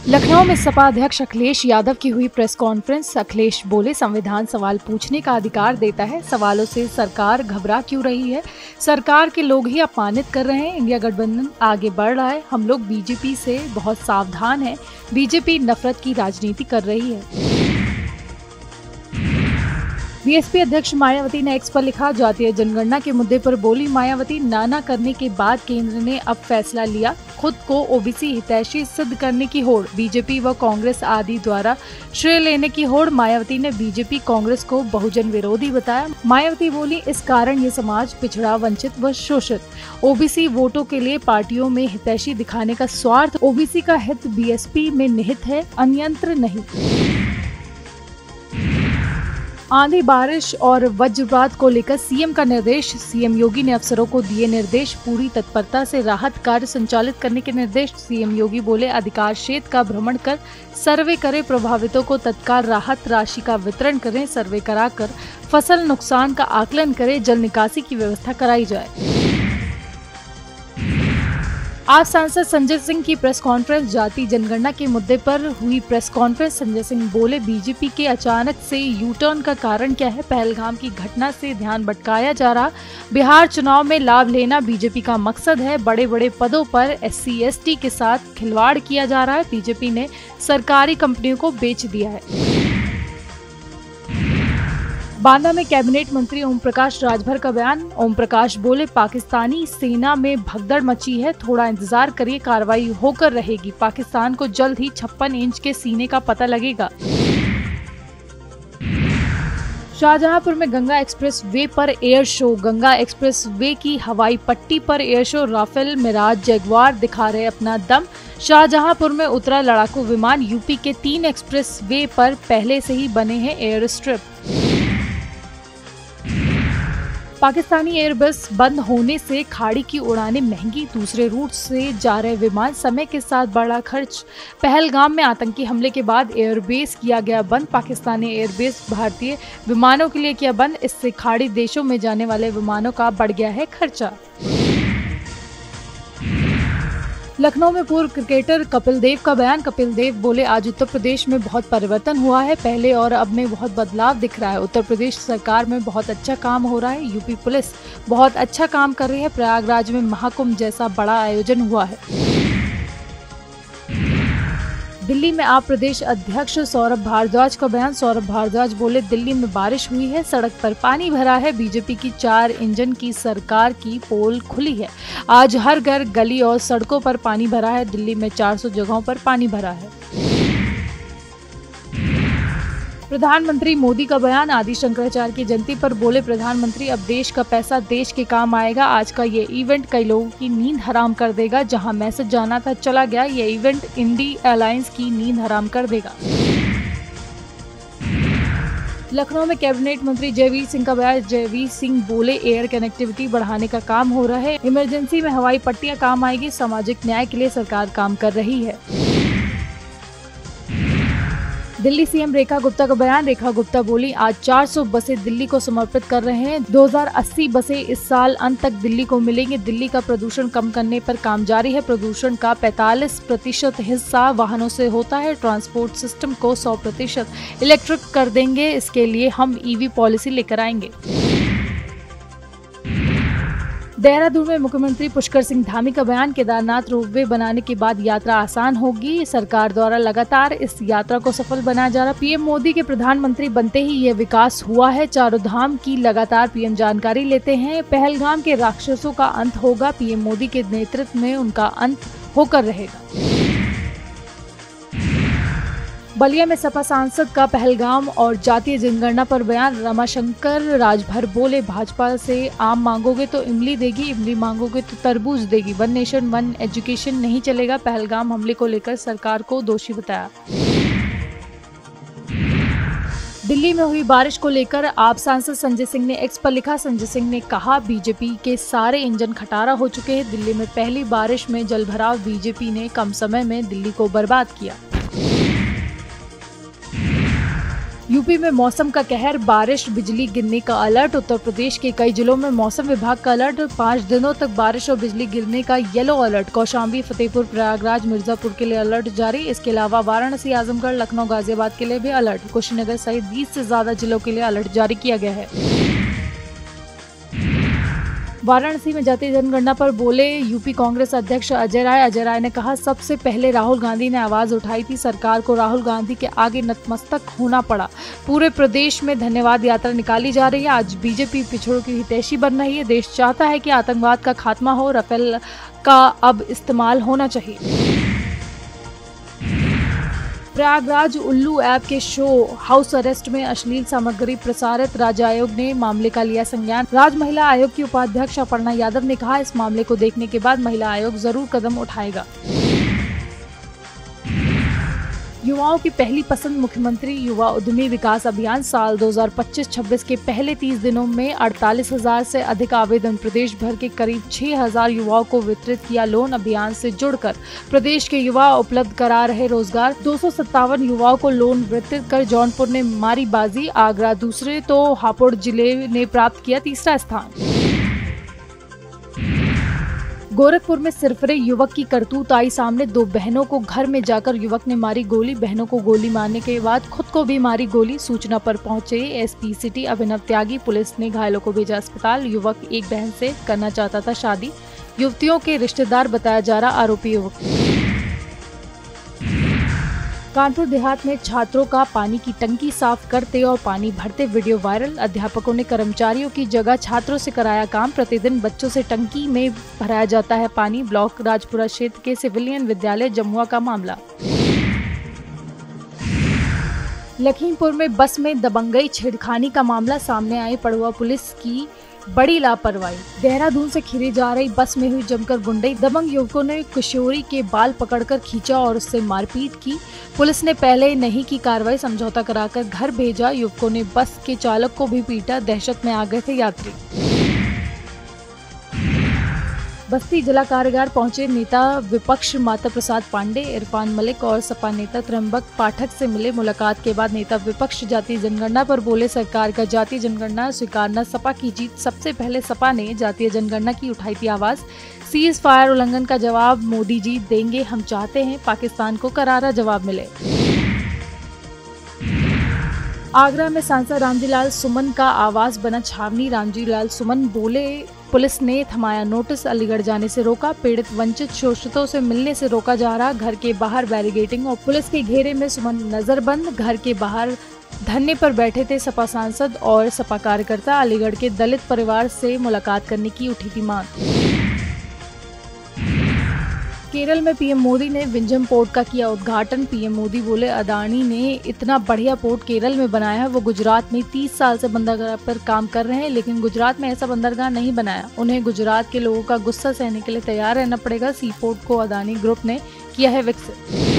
लखनऊ में सपा अध्यक्ष अखिलेश यादव की हुई प्रेस कॉन्फ्रेंस। अखिलेश बोले, संविधान सवाल पूछने का अधिकार देता है, सवालों से सरकार घबरा क्यों रही है? सरकार के लोग ही अपमानित कर रहे हैं। इंडिया गठबंधन आगे बढ़ रहा है, हम लोग बीजेपी से बहुत सावधान हैं। बीजेपी नफरत की राजनीति कर रही है। बीएसपी अध्यक्ष मायावती ने एक्स पर लिखा, जातीय जनगणना के मुद्दे पर बोली मायावती, नाना करने के बाद केंद्र ने अब फैसला लिया, खुद को ओबीसी हितैषी सिद्ध करने की होड़, बीजेपी व कांग्रेस आदि द्वारा श्रेय लेने की होड़। मायावती ने बीजेपी कांग्रेस को बहुजन विरोधी बताया। मायावती बोली, इस कारण ये समाज पिछड़ा, वंचित व शोषित। ओबीसी वोटों के लिए पार्टियों में हितैषी दिखाने का स्वार्थ, ओबीसी का हित बीएसपी में निहित है, अन्यंत्र नहीं। आंधी, बारिश और वज्रपात को लेकर सीएम का निर्देश। सीएम योगी ने अफसरों को दिए निर्देश, पूरी तत्परता से राहत कार्य संचालित करने के निर्देश। सीएम योगी बोले, अधिकार क्षेत्र का भ्रमण कर सर्वे करें, प्रभावितों को तत्काल राहत राशि का वितरण करें, सर्वे कराकर फसल नुकसान का आकलन करें, जल निकासी की व्यवस्था कराई जाए। आज सांसद संजय सिंह की प्रेस कॉन्फ्रेंस। जाति जनगणना के मुद्दे पर हुई प्रेस कॉन्फ्रेंस। संजय सिंह बोले, बीजेपी के अचानक से यू टर्न का कारण क्या है? पहलगाम की घटना से ध्यान भटकाया जा रहा। बिहार चुनाव में लाभ लेना बीजेपी का मकसद है। बड़े बड़े पदों पर SC ST के साथ खिलवाड़ किया जा रहा है। बीजेपी ने सरकारी कंपनियों को बेच दिया है। बांदा में कैबिनेट मंत्री ओम प्रकाश राजभर का बयान। ओम प्रकाश बोले, पाकिस्तानी सेना में भगदड़ मची है, थोड़ा इंतजार करिए, कार्रवाई होकर रहेगी। पाकिस्तान को जल्द ही 56 इंच के सीने का पता लगेगा। शाहजहांपुर में गंगा एक्सप्रेस वे पर air show. Ganga expressway की हवाई पट्टी पर air show. Rafale, Mirage, Jaguar दिखा रहे अपना दम। शाहजहांपुर में उतरा लड़ाकू विमान। यूपी के 3 एक्सप्रेस वे पर पहले से ही बने हैं एयर स्ट्रिप। पाकिस्तानी एयरबस बंद होने से खाड़ी की उड़ानें महंगी, दूसरे रूट से जा रहे विमान, समय के साथ बढ़ा खर्च। पहलगाम में आतंकी हमले के बाद एयरबेस किया गया बंद। पाकिस्तानी एयरबेस भारतीय विमानों के लिए किया बंद, इससे खाड़ी देशों में जाने वाले विमानों का बढ़ गया है खर्चा। लखनऊ में पूर्व क्रिकेटर कपिल देव का बयान। कपिल देव बोले, आज उत्तर प्रदेश में बहुत परिवर्तन हुआ है, पहले और अब में बहुत बदलाव दिख रहा है। उत्तर प्रदेश सरकार में बहुत अच्छा काम हो रहा है, यूपी पुलिस बहुत अच्छा काम कर रही है। प्रयागराज में महाकुंभ जैसा बड़ा आयोजन हुआ है। दिल्ली में आप प्रदेश अध्यक्ष सौरभ भारद्वाज का बयान। सौरभ भारद्वाज बोले, दिल्ली में बारिश हुई है, सड़क पर पानी भरा है, बीजेपी की 4 इंजन की सरकार की पोल खुली है। आज हर घर, गली और सड़कों पर पानी भरा है। दिल्ली में 400 जगहों पर पानी भरा है। प्रधानमंत्री मोदी का बयान। आदि शंकराचार्य की जयंती पर बोले प्रधानमंत्री, अब देश का पैसा देश के काम आएगा। आज का ये इवेंट कई लोगों की नींद हराम कर देगा। जहां मैसेज जाना था चला गया। ये इवेंट इंडी एयरलाइंस की नींद हराम कर देगा। लखनऊ में कैबिनेट मंत्री जयवीर सिंह का बयान। जयवीर सिंह बोले, एयर कनेक्टिविटी बढ़ाने का काम हो रहा है, इमरजेंसी में हवाई पट्टियां काम आएगी, सामाजिक न्याय के लिए सरकार काम कर रही है। दिल्ली सीएम रेखा गुप्ता का बयान। रेखा गुप्ता बोली, आज 400 बसें दिल्ली को समर्पित कर रहे हैं। 2080 बसें इस साल अंत तक दिल्ली को मिलेंगी। दिल्ली का प्रदूषण कम करने पर काम जारी है। प्रदूषण का 45% हिस्सा वाहनों से होता है। ट्रांसपोर्ट सिस्टम को 100% इलेक्ट्रिक कर देंगे। इसके लिए हम EV पॉलिसी लेकर आएंगे। देहरादून में मुख्यमंत्री पुष्कर सिंह धामी का बयान। केदारनाथ रोपवे बनाने के बाद यात्रा आसान होगी। सरकार द्वारा लगातार इस यात्रा को सफल बनाया जा रहा। पीएम मोदी के प्रधानमंत्री बनते ही यह विकास हुआ है। चारों धाम की लगातार पीएम जानकारी लेते हैं। पहलगाम के राक्षसों का अंत होगा। पीएम मोदी के नेतृत्व में उनका अंत होकर रहेगा। बलिया में सपा सांसद का पहलगाम और जातीय जनगणना पर बयान। रमाशंकर राजभर बोले, भाजपा से आम मांगोगे तो इमली देगी, इमली मांगोगे तो तरबूज देगी। 1 नेशन 1 एजुकेशन नहीं चलेगा। पहलगाम हमले को लेकर सरकार को दोषी बताया। दिल्ली में हुई बारिश को लेकर आप सांसद संजय सिंह ने एक्स पर लिखा। संजय सिंह ने कहा, बीजेपी के सारे इंजन खटारा हो चुके हैं। दिल्ली में पहली बारिश में जलभराव, बीजेपी ने कम समय में दिल्ली को बर्बाद किया। यूपी में मौसम का कहर, बारिश बिजली गिरने का अलर्ट। उत्तर प्रदेश के कई जिलों में मौसम विभाग का अलर्ट, 5 दिनों तक बारिश और बिजली गिरने का येलो अलर्ट। कौशाम्बी, फतेहपुर, प्रयागराज, मिर्जापुर के लिए अलर्ट जारी। इसके अलावा वाराणसी, आजमगढ़, लखनऊ, गाजियाबाद के लिए भी अलर्ट। कुशीनगर सहित 20 से ज्यादा जिलों के लिए अलर्ट जारी किया गया है। वाराणसी में जातीय जनगणना पर बोले यूपी कांग्रेस अध्यक्ष अजय राय। अजय राय ने कहा, सबसे पहले राहुल गांधी ने आवाज उठाई थी, सरकार को राहुल गांधी के आगे नतमस्तक होना पड़ा। पूरे प्रदेश में धन्यवाद यात्रा निकाली जा रही है। आज बीजेपी पिछड़ों की हितैषी बन रही है। देश चाहता है कि आतंकवाद का खात्मा हो, राफेल का अब इस्तेमाल होना चाहिए। प्रयागराज उल्लू ऐप के शो हाउस अरेस्ट में अश्लील सामग्री प्रसारित, राज्य आयोग ने मामले का लिया संज्ञान। राज्य महिला आयोग की उपाध्यक्ष अपर्णा यादव ने कहा, इस मामले को देखने के बाद महिला आयोग जरूर कदम उठाएगा। युवाओं की पहली पसंद मुख्यमंत्री युवा उद्यमी विकास अभियान साल 2025-26 के पहले 30 दिनों में 48,000 से अधिक आवेदन। प्रदेश भर के करीब 6,000 युवाओं को वितरित किया लोन। अभियान से जुड़कर प्रदेश के युवा उपलब्ध करा रहे रोजगार। 257 युवाओं को लोन वितरित कर जौनपुर ने मारी बाजी। आगरा दूसरे तो हापुड़ जिले ने प्राप्त किया तीसरा स्थान। गोरखपुर में सिरफिरे युवक की करतूत आई सामने। 2 बहनों को घर में जाकर युवक ने मारी गोली। बहनों को गोली मारने के बाद खुद को भी मारी गोली। सूचना पर पहुंचे एसपी सिटी अभिनव त्यागी। पुलिस ने घायलों को भेजा अस्पताल। युवक एक बहन से करना चाहता था शादी। युवतियों के रिश्तेदार बताया जा रहा आरोपी युवक। कानपुर देहात में छात्रों का पानी की टंकी साफ करते और पानी भरते वीडियो वायरल। अध्यापकों ने कर्मचारियों की जगह छात्रों से कराया काम। प्रतिदिन बच्चों से टंकी में भराया जाता है पानी। ब्लॉक राजपुरा क्षेत्र के सिविलियन विद्यालय जमुआ का मामला। लखीमपुर में बस में दबंगई छेड़खानी का मामला सामने आई। पड़ुआ पुलिस की बड़ी लापरवाही। देहरादून से खीरी जा रही बस में हुई जमकर गुंडई। दबंग युवकों ने किशोरी के बाल पकड़कर खींचा और उससे मारपीट की। पुलिस ने पहले नहीं की कार्रवाई, समझौता कराकर घर भेजा। युवकों ने बस के चालक को भी पीटा। दहशत में आ गए थे यात्री। बस्ती जिला कारागार पहुंचे नेता विपक्ष माता प्रसाद पांडे। इरफान मलिक और सपा नेता त्र्यंबक पाठक से मिले। मुलाकात के बाद नेता विपक्ष जातीय जनगणना पर बोले, सरकार का जातीय जनगणना स्वीकारना सपा की जीत। सबसे पहले सपा ने जातीय जनगणना की उठाई थी आवाज। सीज फायर उल्लंघन का जवाब मोदी जी देंगे, हम चाहते हैं पाकिस्तान को करारा जवाब मिले। आगरा में सांसद रामजी लाल सुमन का आवास बना छावनी। रामजी लाल सुमन बोले, पुलिस ने थमाया नोटिस, अलीगढ़ जाने से रोका। पीड़ित वंचित शोषितों से मिलने से रोका जा रहा। घर के बाहर बैरिकेडिंग और पुलिस के घेरे में सुमन नजरबंद। घर के बाहर धरने पर बैठे थे सपा सांसद और सपा कार्यकर्ता। अलीगढ़ के दलित परिवार से मुलाकात करने की उठी थी मांग। केरल में पीएम मोदी ने विंझम पोर्ट का किया उद्घाटन। पीएम मोदी बोले, अदानी ने इतना बढ़िया पोर्ट केरल में बनाया है। वो गुजरात में 30 साल से बंदरगाह पर काम कर रहे हैं, लेकिन गुजरात में ऐसा बंदरगाह नहीं बनाया। उन्हें गुजरात के लोगों का गुस्सा सहने के लिए तैयार रहना पड़ेगा। सी पोर्ट को अदानी ग्रुप ने किया है विकसित।